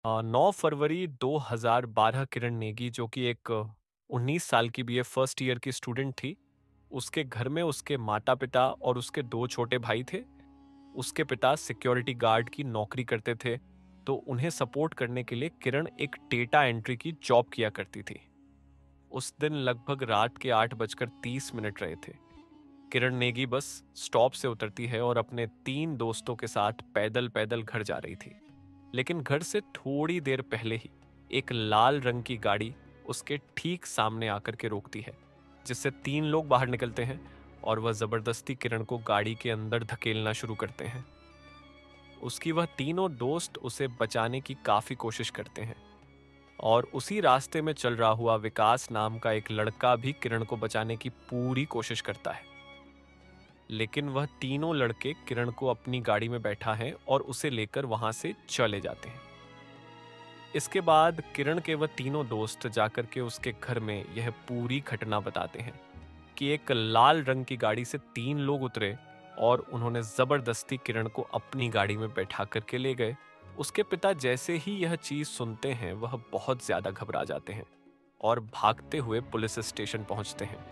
9 फरवरी 2012 किरण नेगी जो कि एक 19 साल की बीए फर्स्ट ईयर की स्टूडेंट थी। उसके घर में उसके माता-पिता और उसके 2 छोटे भाई थे। उसके पिता सिक्योरिटी गार्ड की नौकरी करते थे, तो उन्हें सपोर्ट करने के लिए किरण एक डेटा एंट्री की जॉब किया करती थी। उस दिन लगभग रात के 8:30 रहे थे। किरण नेगी बस स्टॉप से उतरती है और अपने 3 दोस्तों के साथ पैदल-पैदल घर जा रही थी। लेकिन घर से थोड़ी देर पहले ही एक लाल रंग की गाड़ी उसके ठीक सामने आकर के रोकती है, जिससे 3 लोग बाहर निकलते हैं और वह जबरदस्ती किरण को गाड़ी के अंदर धकेलना शुरू करते हैं। उसकी वह तीनों दोस्त उसे बचाने की काफी कोशिश करते हैं और उसी रास्ते में चल रहा हुआ विकास नाम का एक लड़का भी किरण को बचाने की पूरी कोशिश करता है। लेकिन वह तीनों लड़के किरण को अपनी गाड़ी में बैठा है और उसे लेकर वहां से चले जाते हैं। इसके बाद किरण के वह तीनों दोस्त जाकर के उसके घर में यह पूरी घटना बताते हैं कि एक लाल रंग की गाड़ी से 3 लोग उतरे और उन्होंने जबरदस्ती किरण को अपनी गाड़ी में बैठा करके ले गए। उसके पिता जैसे ही यह चीज सुनते हैं वह बहुत ज्यादा घबरा जाते हैं और भागते हुए पुलिस स्टेशन पहुंचते हैं।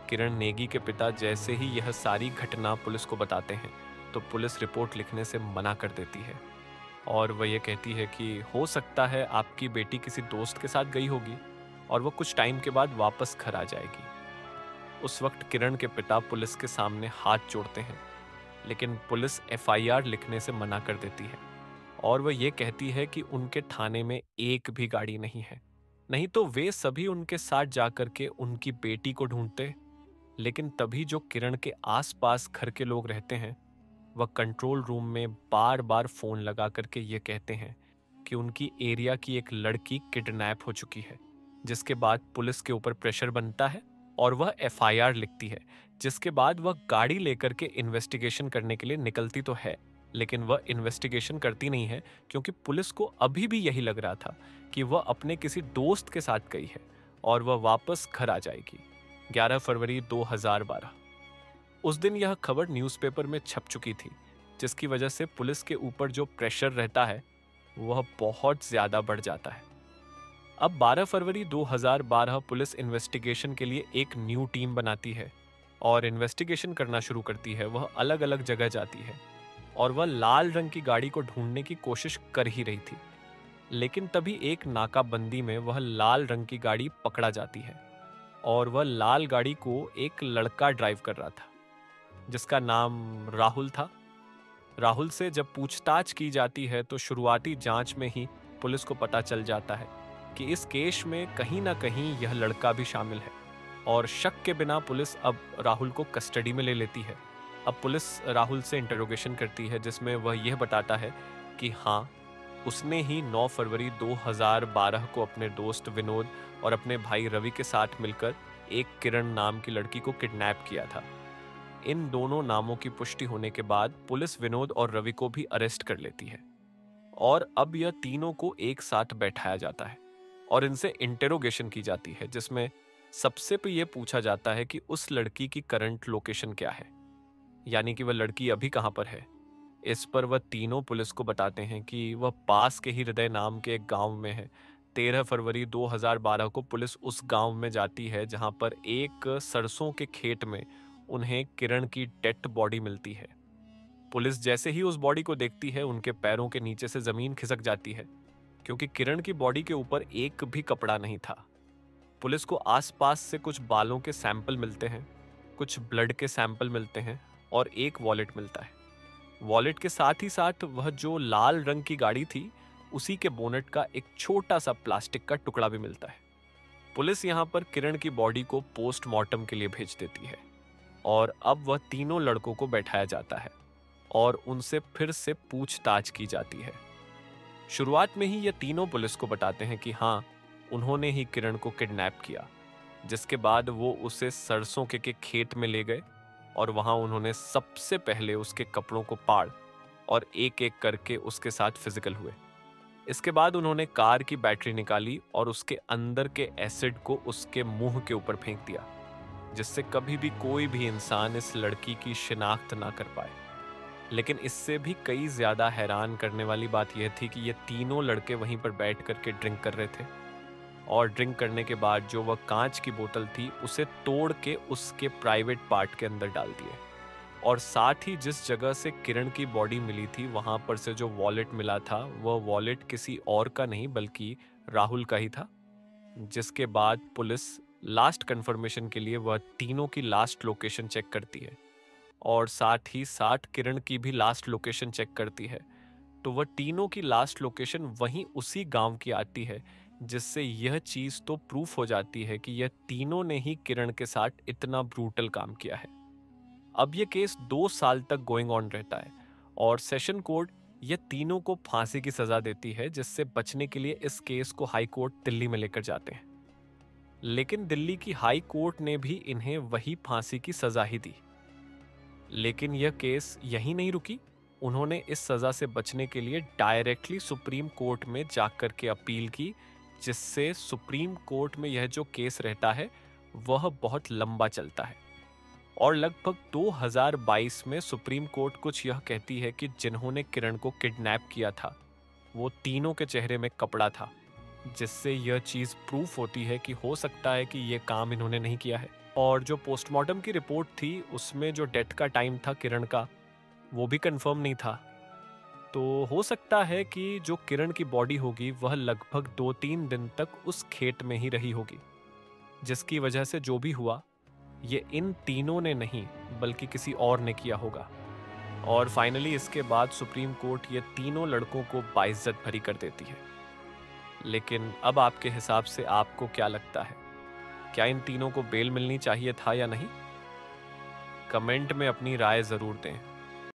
किरण नेगी के पिता जैसे ही यह सारी घटना पुलिस को बताते हैं तो पुलिस रिपोर्ट लिखने से मना कर देती है और वह ये कहती है कि हो सकता है आपकी बेटी किसी दोस्त के साथ गई होगी और वो कुछ टाइम के बाद वापस घर आ जाएगी। उस वक्त किरण के पिता पुलिस के सामने हाथ जोड़ते हैं, लेकिन पुलिस एफआईआर लिखने से मना कर देती है और वह ये कहती है कि उनके थाने में एक भी गाड़ी नहीं है, नहीं तो वे सभी उनके साथ जाकर के उनकी बेटी को ढूंढते। लेकिन तभी जो किरण के आसपास घर के लोग रहते हैं वह कंट्रोल रूम में बार बार फोन लगा करके ये कहते हैं कि उनकी एरिया की एक लड़की किडनैप हो चुकी है, जिसके बाद पुलिस के ऊपर प्रेशर बनता है और वह एफआईआर लिखती है। जिसके बाद वह गाड़ी लेकर के इन्वेस्टिगेशन करने के लिए निकलती तो है, लेकिन वह इन्वेस्टिगेशन करती नहीं है क्योंकि पुलिस को अभी भी यही लग रहा था कि वह अपने किसी दोस्त के साथ गई है और वह वापस घर आ जाएगी। 11 फरवरी 2012। उस दिन यह खबर न्यूज़पेपर में छप चुकी थी, जिसकी वजह से पुलिस के ऊपर जो प्रेशर रहता है वह बहुत ज्यादा बढ़ जाता है। अब 12 फरवरी 2012 पुलिस इन्वेस्टिगेशन के लिए एक न्यू टीम बनाती है और इन्वेस्टिगेशन करना शुरू करती है। वह अलग अलग जगह जाती है और वह लाल रंग की गाड़ी को ढूंढने की कोशिश कर ही रही थी। लेकिन तभी एक नाकाबंदी में वह लाल रंग की गाड़ी पकड़ा जाती है और वह लाल गाड़ी को एक लड़का ड्राइव कर रहा था, जिसका नाम राहुल था। राहुल से जब पूछताछ की जाती है तो शुरुआती जांच में ही पुलिस को पता चल जाता है कि इस केस में कहीं ना कहीं यह लड़का भी शामिल है और शक के बिना पुलिस अब राहुल को कस्टडी में ले लेती है। अब पुलिस राहुल से इंटरोगेशन करती है, जिसमें वह यह बताता है कि हाँ, उसने ही 9 फरवरी 2012 को अपने दोस्त विनोद और अपने भाई रवि के साथ मिलकर एक किरण नाम की लड़की को किडनैप किया था। इन दोनों नामों की पुष्टि होने के बाद पुलिस विनोद और रवि को भी अरेस्ट कर लेती है और अब यह तीनों को एक साथ बैठाया जाता है और इनसे इंटेरोगेशन की जाती है, जिसमें सबसे पे यह पूछा जाता है कि उस लड़की की करंट लोकेशन क्या है, यानी कि वह लड़की अभी कहां पर है। इस पर वह तीनों पुलिस को बताते हैं कि वह पास के ही हृदय नाम के एक गांव में है। 13 फरवरी 2012 को पुलिस उस गांव में जाती है जहां पर एक सरसों के खेत में उन्हें किरण की डेड बॉडी मिलती है। पुलिस जैसे ही उस बॉडी को देखती है उनके पैरों के नीचे से जमीन खिसक जाती है, क्योंकि किरण की बॉडी के ऊपर एक भी कपड़ा नहीं था। पुलिस को आसपास से कुछ बालों के सैंपल मिलते हैं, कुछ ब्लड के सैंपल मिलते हैं और एक वॉलेट मिलता है। वॉलेट के साथ ही साथ वह जो लाल रंग की गाड़ी थी उसी के बोनेट का एक छोटा सा प्लास्टिक का टुकड़ा भी मिलता है। पुलिस यहाँ पर किरण की बॉडी को पोस्टमार्टम के लिए भेज देती है और अब वह तीनों लड़कों को बैठाया जाता है और उनसे फिर से पूछताछ की जाती है। शुरुआत में ही ये तीनों पुलिस को बताते हैं कि हाँ, उन्होंने ही किरण को किडनैप किया, जिसके बाद वो उसे सरसों के खेत में ले गए और वहां उन्होंने सबसे पहले उसके कपड़ों को पाड़ और एक एक करके उसके साथ फिजिकल हुए। इसके बाद उन्होंने कार की बैटरी निकाली और उसके अंदर के एसिड को उसके मुंह के ऊपर फेंक दिया, जिससे कभी भी कोई भी इंसान इस लड़की की शिनाख्त ना कर पाए। लेकिन इससे भी कई ज़्यादा हैरान करने वाली बात यह थी कि ये तीनों लड़के वहीं पर बैठ कर के ड्रिंक कर रहे थे, और ड्रिंक करने के बाद जो वह कांच की बोतल थी उसे तोड़ के उसके प्राइवेट पार्ट के अंदर डाल दिए। और साथ ही जिस जगह से किरण की बॉडी मिली थी वहां पर से जो वॉलेट मिला था वह वॉलेट किसी और का नहीं बल्कि राहुल का ही था। जिसके बाद पुलिस लास्ट कंफर्मेशन के लिए वह तीनों की लास्ट लोकेशन चेक करती है, और साथ ही साथ किरण की भी लास्ट लोकेशन चेक करती है। तो वह तीनों की लास्ट लोकेशन वहीं उसी गांव की आती है, जिससे यह चीज तो प्रूफ हो जाती है कि यह तीनों ने ही किरण के साथ इतना ब्रूटल काम किया है। अब यह केस 2 साल तक गोइंग ऑन रहता है, और सेशन कोर्ट यह तीनों को फांसी की सजा देती है, जिससे बचने के लिए इस केस को हाई कोर्ट दिल्ली में लेकर जाते हैं। लेकिन दिल्ली की हाई कोर्ट ने भी इन्हें वही फांसी की सजा ही दी। लेकिन यह केस यहीं नहीं रुकी। उन्होंने इस सजा से बचने के लिए डायरेक्टली सुप्रीम कोर्ट में जाकर के अपील की, जिससे सुप्रीम कोर्ट में यह जो केस रहता है वह बहुत लंबा चलता है। और लगभग 2022 में सुप्रीम कोर्ट कुछ यह कहती है कि जिन्होंने किरण को किडनैप किया था वो तीनों के चेहरे में कपड़ा था, जिससे यह चीज प्रूफ होती है कि हो सकता है कि यह काम इन्होंने नहीं किया है। और जो पोस्टमार्टम की रिपोर्ट थी उसमें जो डेथ का टाइम था किरण का वो भी कंफर्म नहीं था। तो हो सकता है कि जो किरण की बॉडी होगी वह लगभग 2-3 दिन तक उस खेत में ही रही होगी, जिसकी वजह से जो भी हुआ ये इन तीनों ने नहीं बल्कि किसी और ने किया होगा। और फाइनली इसके बाद सुप्रीम कोर्ट ये तीनों लड़कों को बाइज्जत भरी कर देती है। लेकिन अब आपके हिसाब से आपको क्या लगता है, क्या इन तीनों को बेल मिलनी चाहिए था या नहीं? कमेंट में अपनी राय जरूर दें।